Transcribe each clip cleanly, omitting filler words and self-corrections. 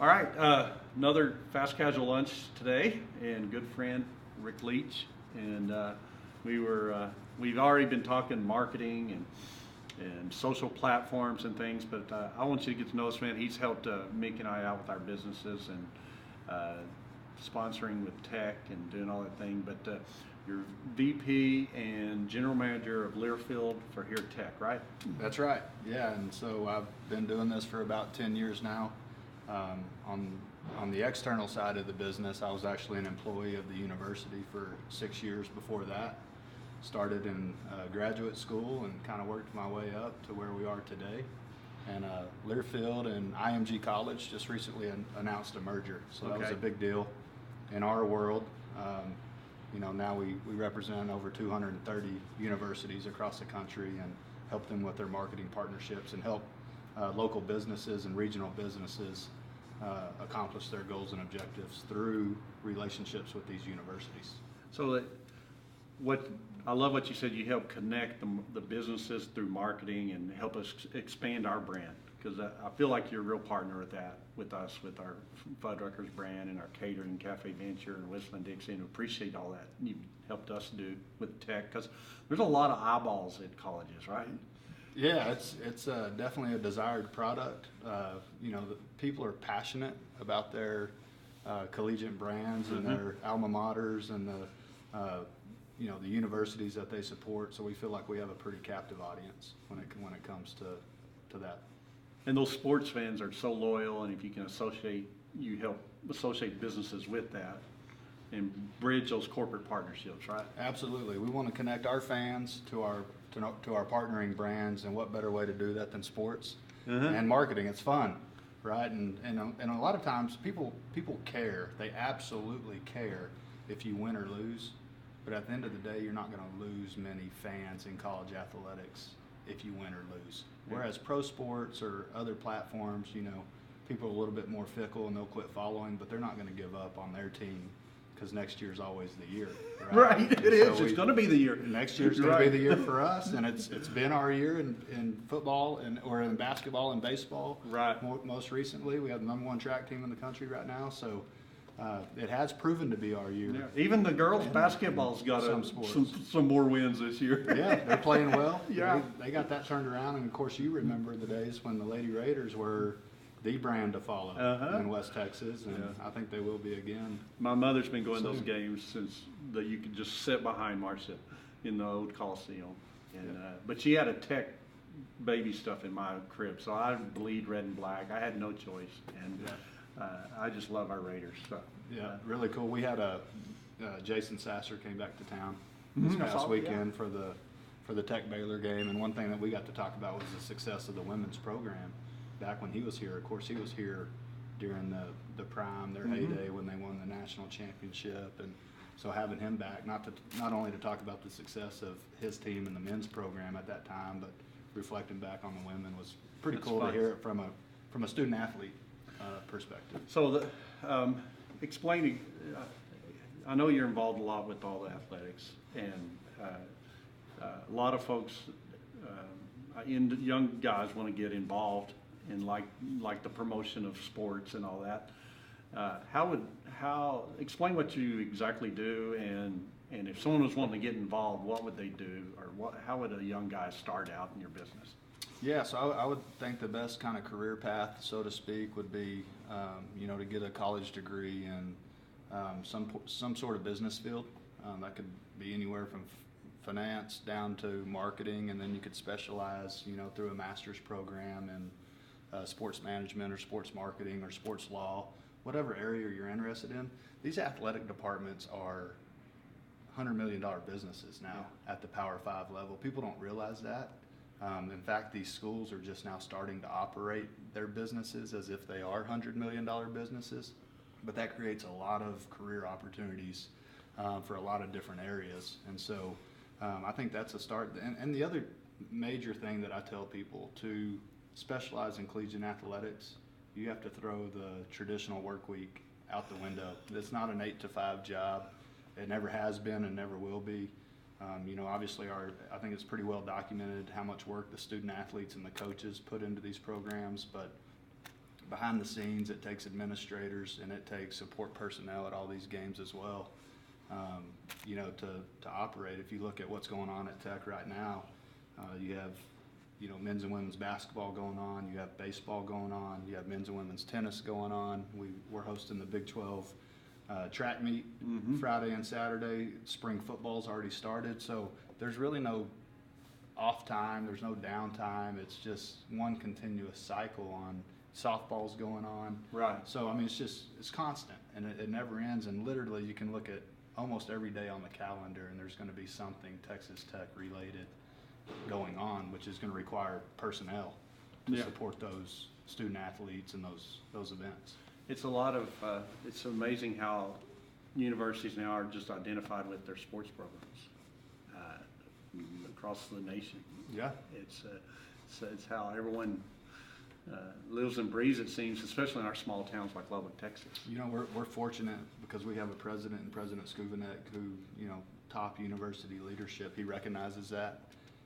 All right, another fast casual lunch today, and good friend Rick Leach, and we've already been talking marketing and social platforms and things, but I want you to get to know us, man. He's helped Mick and I out with our businesses and sponsoring with tech and doing all that thing. But you're VP and General Manager of Learfield for Here Tech, right? That's right. Yeah, and so I've been doing this for about 10 years now. On the external side of the business, I was actually an employee of the university for 6 years before that. Started in graduate school and kind of worked my way up to where we are today. And Learfield and IMG College just recently announced a merger, so that was a big deal in our world. Now we represent over 230 universities across the country and help them with their marketing partnerships and help local businesses and regional businesses accomplish their goals and objectives through relationships with these universities. So I love what you said. You help connect the businesses through marketing and help us expand our brand, because I feel like you're a real partner with that, with us, with our Fuddruckers brand and our catering, Cafe Venture and Whistling Dixie, and appreciate all that you've helped us do with tech, because there's a lot of eyeballs at colleges, right? Yeah, it's definitely a desired product. The people are passionate about their collegiate brands and their alma maters and the universities that they support. So we feel like we have a pretty captive audience when it comes to that. And those sports fans are so loyal, and if you can you help associate businesses with that and bridge those corporate partnerships, right? Absolutely. We want to connect our fans to our partnering brands, and what better way to do that than sports and marketing? It's fun, right? And a lot of times people care. They absolutely care if you win or lose. But at the end of the day, you're not going to lose many fans in college athletics if you win or lose. Whereas pro sports or other platforms, people are a little bit more fickle and they'll quit following, but they're not going to give up on their team, because next year's always the year. Right, it is. It's going to be the year. Next year's going to be the year for us, and it's been our year in football or in basketball and baseball. Right. Most recently, we have the #1 track team in the country right now, so it has proven to be our year. Yeah. Even the girls' basketball's got some more wins this year. Yeah, they're playing well. Yeah. They got that turned around, and of course you remember the days when the Lady Raiders were the brand to follow in West Texas, and I think they will be again. My mother's been going to those games since you could just sit behind Marcia in the old Coliseum. And but she had a tech baby stuff in my crib, so I bleed red and black. I had no choice, and I just love our Raiders. So really cool. We had Jason Sasser came back to town this past weekend for the Tech Baylor game, and one thing that we got to talk about was the success of the women's program. Back when he was here, of course, he was here during the prime, their heyday, when they won the national championship, and so having him back, not only to talk about the success of his team and the men's program at that time, but reflecting back on the women was pretty cool to hear it from a student athlete perspective. So explaining, I know you're involved a lot with all the athletics, and a lot of folks, young guys want to get involved in like the promotion of sports and all that. Explain what you exactly do, and if someone was wanting to get involved, what would they do, or how would a young guy start out in your business? Yeah, so I would think the best kind of career path, so to speak, would be to get a college degree in some sort of business field. That could be anywhere from finance down to marketing, and then you could specialize through a master's program in sports management or sports marketing or sports law, whatever area you're interested in. These athletic departments are $100 million businesses now at the Power 5 level. People don't realize that. In fact, these schools are just now starting to operate their businesses as if they are $100 million businesses, but that creates a lot of career opportunities for a lot of different areas. And so I think that's a start. And the other major thing that I tell people, to specialize in collegiate athletics, you have to throw the traditional work week out the window. It's not an 8-to-5 job. It never has been and never will be. Obviously I think it's pretty well documented how much work the student athletes and the coaches put into these programs, but behind the scenes, it takes administrators and it takes support personnel at all these games as well. You know, to operate. If you look at what's going on at Tech right now, you have, you know, men's and women's basketball going on, you have baseball going on, you have men's and women's tennis going on. We're hosting the Big 12 track meet Friday and Saturday. Spring football's already started, so there's really no off time, there's no downtime. It's just one continuous cycle on. Softball's going on. Right. So, I mean, it's constant, and it never ends, and literally you can look at almost every day on the calendar, and there's going to be something Texas Tech related going on, which is going to require personnel to support those student athletes and those events. It's a lot of, it's amazing how universities now are just identified with their sports programs across the nation. Yeah. It's how everyone lives and breathes, it seems, especially in our small towns like Lubbock, Texas. You know, we're fortunate because we have a president, and President Skuvanek, who, you know, top university leadership. He recognizes that,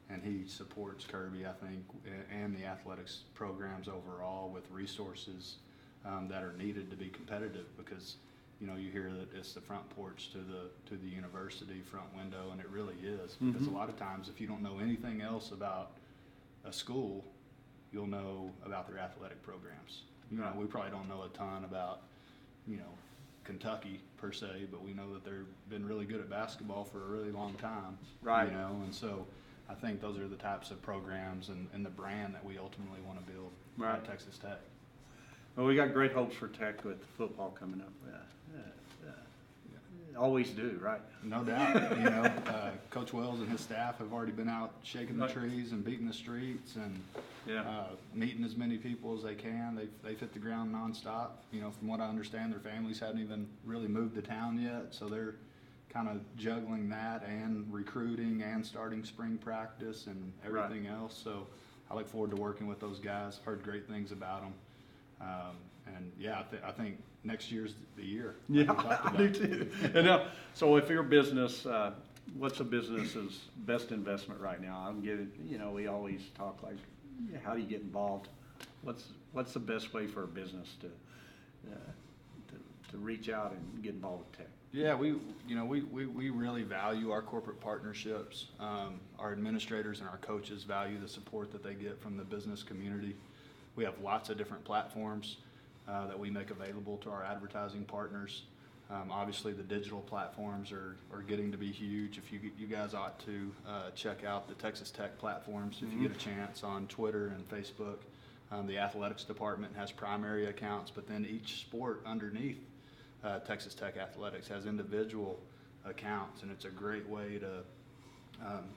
and he supports Kirby, I think, and the athletics programs overall with resources that are needed to be competitive, because, you know, you hear that it's the front porch to the university front window, and it really is, because a lot of times if you don't know anything else about a school, you'll know about their athletic programs. You know, we probably don't know a ton about, you know, Kentucky per se, but we know that they've been really good at basketball for a really long time. Right. You know, and so I think those are the types of programs and the brand that we ultimately want to build at Texas Tech. Well, we got great hopes for Tech with football coming up. Always do, right? No doubt. You know, Coach Wells and his staff have already been out shaking the trees and beating the streets and meeting as many people as they can. They've hit the ground nonstop. You know, from what I understand, their families hadn't even really moved to town yet, so they're kind of juggling that and recruiting and starting spring practice and everything else. So I look forward to working with those guys. Heard great things about them. And yeah, I think next year's the year. Yeah, I do too. And now, so if your business, what's a business's best investment right now? I'm getting, you know, we always talk like, how do you get involved? What's the best way for a business to reach out and get involved with Tech? Yeah, we really value our corporate partnerships. Our administrators and our coaches value the support that they get from the business community. We have lots of different platforms that we make available to our advertising partners. Obviously, the digital platforms are getting to be huge. If you guys ought to check out the Texas Tech platforms if you get a chance on Twitter and Facebook. The athletics department has primary accounts, but then each sport underneath Texas Tech Athletics has individual accounts, and it's a great way to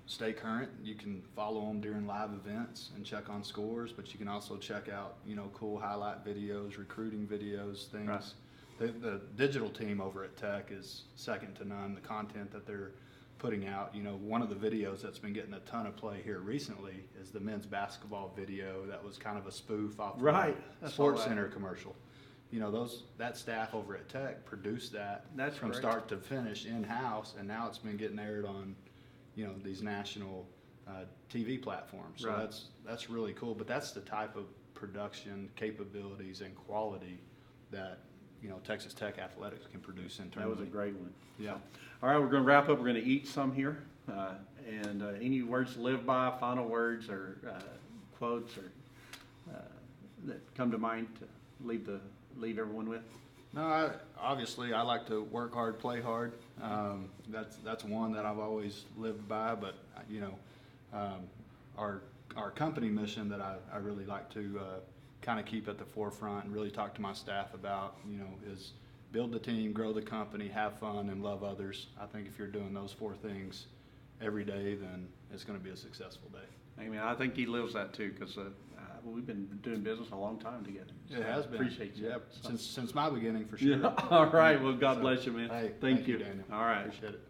stay current. You can follow them during live events and check on scores, but you can also check out, you know, cool highlight videos, recruiting videos, things. Right. The digital team over at Tech is second to none. The content that they're putting out, you know, one of the videos that's been getting a ton of play here recently is the men's basketball video that was kind of a spoof off the Sports Center commercial. You know, that staff over at Tech produced that from start to finish in-house, and now it's been getting aired on, you know, these national TV platforms. So that's really cool. But that's the type of production capabilities and quality that, you know, Texas Tech Athletics can produce internally. That was a great one. Yeah. All right, we're going to wrap up. We're going to eat some here. And any words to live by, final words or quotes or that come to mind to leave everyone with? No, obviously I like to work hard, play hard. That's one that I've always lived by. But you know, our company mission that I really like to kind of keep at the forefront and really talk to my staff about, you know, is build the team, grow the company, have fun, and love others. I think if you're doing those four things every day, then it's going to be a successful day. I mean, I think he lives that too, because we've been doing business a long time together. So it has been. Appreciate you. Yeah, since my beginning, for sure. Yeah. All right. Well, God bless you, man. Hey, thank you, Daniel. All right. Appreciate it.